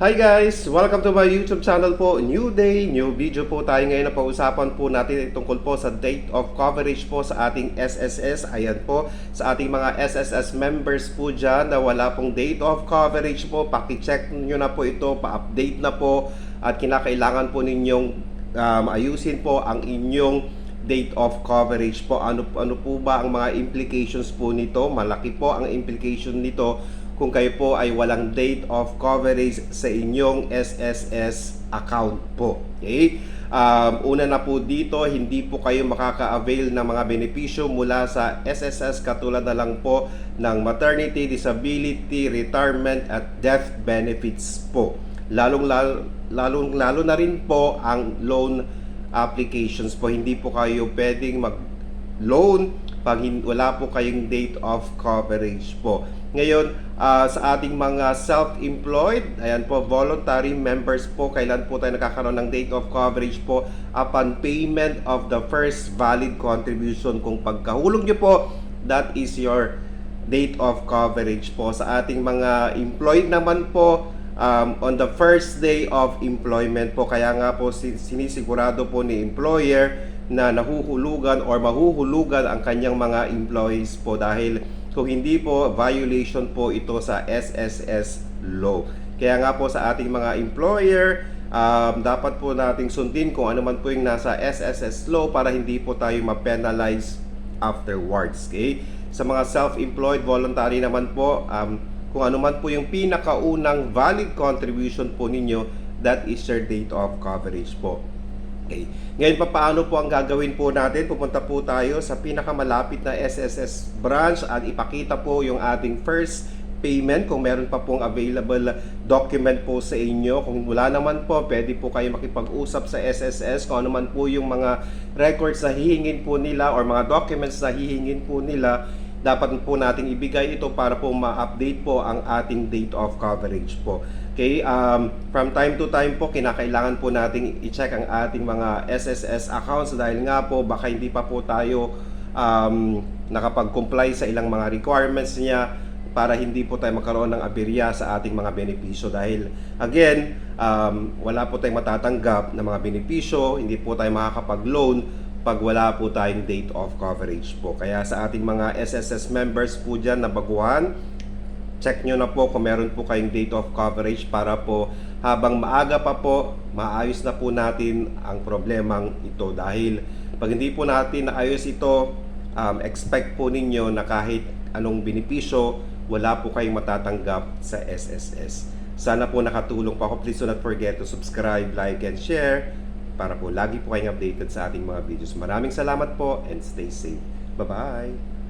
Hi guys! Welcome to my YouTube channel po. New day, new video po tayo ngayon na pausapan po natin tungkol po sa date of coverage po sa ating SSS. Ayan po, sa ating mga SSS members po dyan na wala pong date of coverage po, paki-check nyo na po ito, pa-update na po at kinakailangan po ninyong ayusin po ang inyong date of coverage po. Ano po ba ang mga implications po nito? Malaki po ang implication nito kung kayo po ay walang date of coverage sa inyong SSS account po. Okay? Una na po dito, hindi po kayo makaka-avail ng mga benepisyo mula sa SSS katulad na lang po ng maternity, disability, retirement at death benefits po. Lalo na rin po ang loan applications po. Hindi po kayo pwedeng mag-loan pag wala po kayong date of coverage po. Ngayon, sa ating mga self-employed, ayan po, voluntary members po, kailan po tayo nakakaroon ng date of coverage po? Upon payment of the first valid contribution. Kung pagkahulog nyo po, that is your date of coverage po. Sa ating mga employed naman po, on the first day of employment po, kaya nga po sinisigurado po ni employer na nahuhulugan or mahuhulugan ang kanyang mga employees po, dahil kung hindi po, violation po ito sa SSS law. Kaya nga po sa ating mga employer, dapat po nating sundin kung ano man po yung nasa SSS law para hindi po tayo ma-penalize afterwards. Okay? Sa mga self-employed, voluntary naman po, kung ano man po yung pinakaunang valid contribution po ninyo, that is your date of coverage po. Okay. Ngayon, paano po ang gagawin po natin? Pupunta po tayo sa pinakamalapit na SSS branch at ipakita po yung ating first payment kung meron pa pong available document po sa inyo. Kung wala naman po, pwede po kayo makipag-usap sa SSS kung ano man po yung mga records na hihingin po nila or mga documents na hihingin po nila. Dapat po nating ibigay ito para po ma-update po ang ating date of coverage po. Okay, from time to time po, kinakailangan po nating i-check ang ating mga SSS accounts dahil nga po baka hindi pa po tayo nakapag-comply sa ilang mga requirements niya, para hindi po tayo magkaroon ng aberya sa ating mga benepisyo. Dahil again, wala po tayong matatanggap na mga benepisyo, hindi po tayo makakapag-loan pag wala po tayong date of coverage po. Kaya sa ating mga SSS members po dyan na baguhan, check nyo na po kung meron po kayong date of coverage para po habang maaga pa po, maayos na po natin ang problemang ito. Dahil pag hindi po natin naayos ito, expect po ninyo na kahit anong benepisyo, wala po kayong matatanggap sa SSS. Sana po nakatulong po ako. Please do not forget to subscribe, like, and share para po lagi po kayong updated sa ating mga videos. Maraming salamat po and stay safe. Bye-bye!